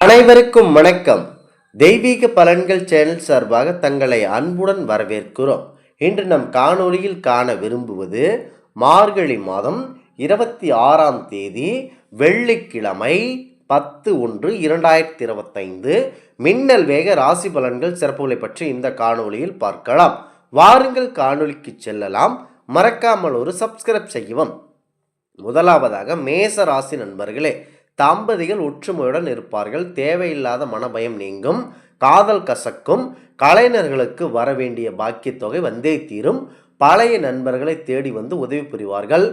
அனைவருக்கும் வணக்கம். தெய்வீக பலன்கள் சேனல் சார்பாக தங்களை அன்புடன் வரவேற்கிறோம். இன்று நம் காணொளியில் காண விரும்புவது மார்கழி மாதம் 26ஆம் தேதி வெள்ளிக்கிழமை 10/1/2025 மின்னல் வேக ராசி பலன்கள் சிறப்புகளை பற்றி இந்த காணொளியில் பார்க்கலாம். வாருங்கள் காணொளிக்கு செல்லலாம். மறக்காமல் ஒரு சப்ஸ்கிரைப் செய்யவும். முதலாவதாக மேச ராசி நண்பர்களே, தம்பதிகள் ஒற்றுமையுடன் இருப்பார்கள். தேவையில்லாத மனபயம் நீங்கும். காதல் கசக்கும். கலைஞர்களுக்கு வர வேண்டிய பாக்கியத்தொகை வந்தே தீரும். பழைய நண்பர்களை தேடி வந்து உதவி புரிவார்கள்.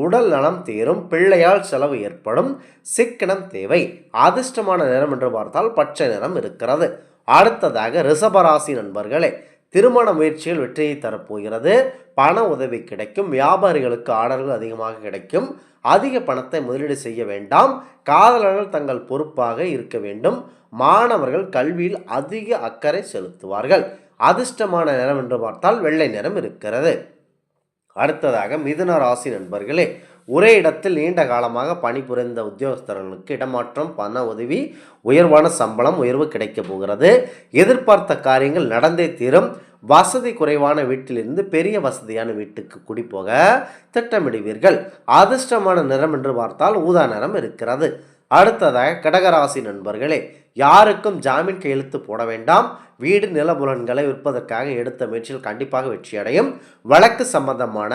உடல் நலம் தேரும். பிள்ளையால் செலவு ஏற்படும். சிக்கனம் தேவை. அதிர்ஷ்டமான நிறம் என்று பார்த்தால் பச்சை நிறம் இருக்கிறது. அடுத்ததாக ரிஷபராசி நண்பர்களே, திருமண முயற்சிகள் வெற்றியை தரப்போகிறது. பண உதவி கிடைக்கும். வியாபாரிகளுக்கு ஆர்டர்கள் அதிகமாக கிடைக்கும். அதிக பணத்தை முதலீடு செய்ய வேண்டாம். காதலர்கள் தங்கள் பொறுப்பாக இருக்க வேண்டும். மாணவர்கள் கல்வியில் அதிக அக்கறை செலுத்துவார்கள். அதிர்ஷ்டமான நிறம் என்று பார்த்தால் வெள்ளை நிறம் இருக்கிறது. அடுத்ததாக மிதுன ராசி நண்பர்களே, ஒரே இடத்தில் நீண்ட காலமாக பணிபுரிந்த உத்தியோகஸ்தர்களுக்கு இடமாற்றம், பண உதவி, உயர்வான சம்பளம் உயர்வு கிடைக்கப் போகிறது. எதிர்பார்த்த காரியங்கள் நடந்தே தீரும். வசதி குறைவான வீட்டிலிருந்து பெரிய வசதியான வீட்டுக்கு குடிபோக திட்டமிடுவீர்கள். அதிர்ஷ்டமான நிறம் என்று பார்த்தால் ஊதா நிறம் இருக்கிறது. அடுத்ததாக கடகராசி நண்பர்களே, யாருக்கும் ஜாமீன் கையெழுத்து போட வேண்டாம். வீடு நிலபுலன்களை விற்பதற்காக எடுத்த முயற்சியில் கண்டிப்பாக வெற்றியடையும். வழக்கு சம்பந்தமான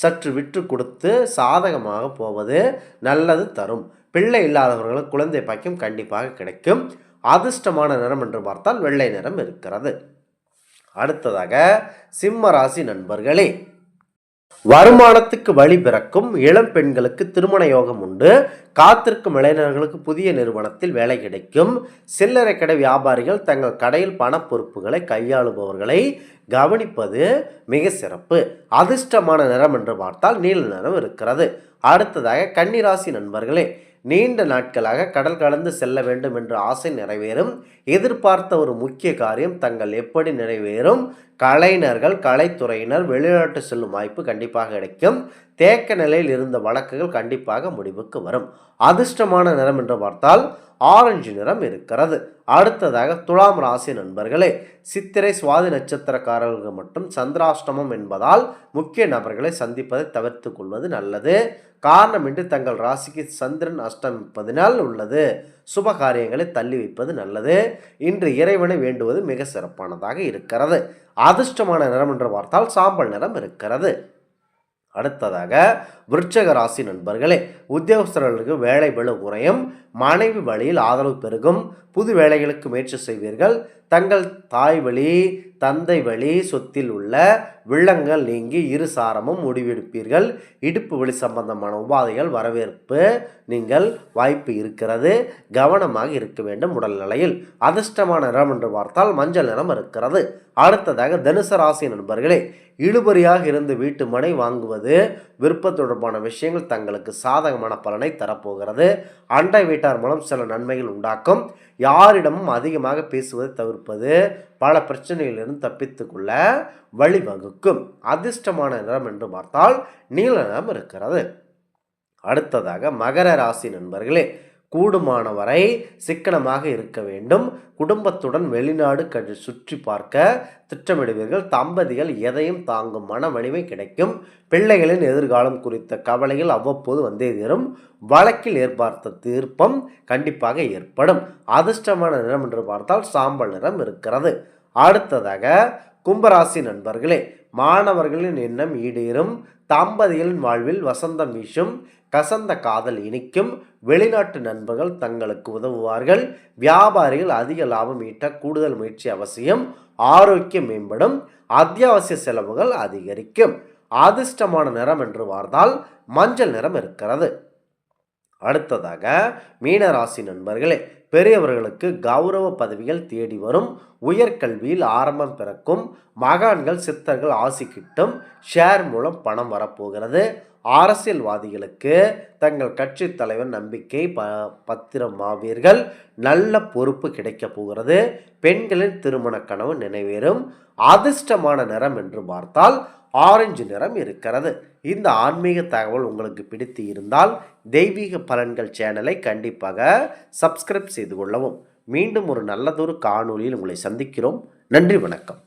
சற்று விற்று கொடுத்து சாதகமாக போவது நல்லது தரும். பிள்ளை இல்லாதவர்களுக்கு குழந்தை பாக்கியம் கண்டிப்பாக கிடைக்கும். அதிர்ஷ்டமான நிறம் என்று பார்த்தால் வெள்ளை நிறம் இருக்கிறது. அடுத்ததாக சிம்ம ராசி நண்பர்களே, வருமானத்துக்கு வழி பிறக்கும். இளம் பெண்களுக்கு திருமண யோகம் உண்டு. காத்திருக்கும் இளைஞர்களுக்கு புதிய நிறுவனத்தில் வேலை கிடைக்கும். சில்லறை கடை வியாபாரிகள் தங்கள் கடையில் பண பொறுப்புகளை கையாளுபவர்களை கவனிப்பது மிக சிறப்பு. அதிர்ஷ்டமான நிறம் என்று பார்த்தால் நீல நிறம் இருக்கிறது. அடுத்ததாக கன்னிராசி நண்பர்களே, நீண்ட நாட்களாக கடல் கடந்து செல்ல வேண்டும் என்ற ஆசை நிறைவேறும். எதிர்பார்த்த ஒரு முக்கிய காரியம் தங்கள் எப்படி நிறைவேறும். கலைஞர்கள், கலைத்துறையினர் வெளிநாட்டு செல்லும் வாய்ப்பு கண்டிப்பாக கிடைக்கும். தேக்க நிலையில் இருந்த வழக்குகள் கண்டிப்பாக முடிவுக்கு வரும். அதிர்ஷ்டமான நிறம் என்று பார்த்தால் ஆரஞ்சு நிறம் இருக்கிறது. அடுத்ததாக துலாம் ராசி நண்பர்களே, சித்திரை சுவாதி நட்சத்திரக்காரர்கள் மட்டும் சந்திராஷ்டமம் என்பதால் முக்கிய நபர்களை சந்திப்பதை தவிர்த்து கொள்வது நல்லது. காரணமின்றி தங்கள் ராசிக்கு சந்திரன் அஷ்டமிப்பதினால் உள்ளது. சுப காரியங்களை தள்ளி வைப்பது நல்லது. இன்று இறைவனை வேண்டுவது மிக சிறப்பானதாக இருக்கிறது. அதிர்ஷ்டமான நிறம் என்று பார்த்தால் சாம்பல் நிறம் இருக்கிறது. அடுத்ததாக விருச்சக ராசி நண்பர்களே, உத்தியோகஸ்தர்களுக்கு வேலை பளு குறையும். மனைவி வழியில் ஆதரவு பெருகும். புது வேலைகளுக்கு முயற்சி செய்வீர்கள். தங்கள் தாய் வழி, தந்தை வழி சொத்தில் உள்ள வில்லங்கள் நீங்கி இரு சாரமும் முடிவெடுப்பீர்கள். இடுப்பு வழி சம்பந்தமான உபாதைகள் வரவேற்பு நீங்கள் வாய்ப்பு இருக்கிறது. கவனமாக இருக்க வேண்டும் உடல்நிலையில். அதிர்ஷ்டமான நிறம் என்று பார்த்தால் மஞ்சள் நிறம் இருக்கிறது. அடுத்ததாக தனுசு ராசி நண்பர்களே, இழுபறியாக இருந்து வீட்டு மனை வாங்குவது, விருப்ப தொடர்பான விஷயங்கள் தங்களுக்கு சாதகமான பலனை தரப்போகிறது. அண்டை வீட்டார் மூலம் சில நன்மைகள் உண்டாக்கும். யாரிடமும் அதிகமாக பேசுவதை தவிர்ப்பது பல பிரச்சனைகளிலிருந்து தப்பித்து கொள்ள வழிவகுக்கும். அதிர்ஷ்டமான நிறம் என்று பார்த்தால் நீல நிறம் இருக்கிறது. அடுத்ததாக மகர ராசி நண்பர்களே, கூடுமானவரை சிக்கனமாக இருக்க வேண்டும். குடும்பத்துடன் வெளிநாடு சுற்றி பார்க்க திட்டமிடுவீர்கள். தம்பதிகள் எதையும் தாங்கும் மன வலிமை கிடைக்கும். பிள்ளைகளின் எதிர்காலம் குறித்த கவலைகள் அவ்வப்போது வந்தே தீரும். வழக்கில் எதிர்பார்த்த தீர்ப்பம் கண்டிப்பாக ஏற்படும். அதிர்ஷ்டமான நிறம் என்று பார்த்தால் சாம்பல் நிறம் இருக்கிறது. அடுத்ததாக கும்பராசி நண்பர்களே, மாணவர்களின் எண்ணம் ஈடேறும். தம்பதிகளின் வாழ்வில் வசந்தம் வீசும். கசந்த காதல் இனிக்கும். வெளிநாட்டு நண்பர்கள் தங்களுக்கு உதவுவார்கள். வியாபாரிகள் அதிக லாபம் ஈட்ட கூடுதல் முயற்சி அவசியம். ஆரோக்கியம் மேம்படும். அத்தியாவசிய செலவுகள் அதிகரிக்கும். அதிர்ஷ்டமான நிறம் என்று பார்த்தால் மஞ்சள் நிறம் இருக்கிறது. அடுத்ததாக மீனராசி நண்பர்களே, பெரியவர்களுக்கு கௌரவ பதவிகள் தேடி வரும். உயர்கல்வியில் ஆரம்பம் பிறக்கும். மகான்கள் சித்தர்கள் ஆசி கிட்டும். ஷேர் மூலம் பணம் வரப்போகிறது. அரசியல்வாதிகளுக்கு தங்கள் கட்சி தலைவர் நம்பிக்கை பத்திரமாவீர்கள். நல்ல பொறுப்பு கிடைக்கப் போகிறது. பெண்களின் திருமண கனவு நினைவேறும். அதிர்ஷ்டமான நிறம் என்று பார்த்தால் ஆரஞ்சு நிறம் இருக்கிறது. இந்த ஆன்மீக தகவல் உங்களுக்கு பிடித்து இருந்தால் தெய்வீக பலன்கள் சேனலை கண்டிப்பாக சப்ஸ்கிரைப் செய்து கொள்ளவும். மீண்டும் ஒரு நல்லதொரு காணொளியில் உங்களை சந்திக்கிறோம். நன்றி, வணக்கம்.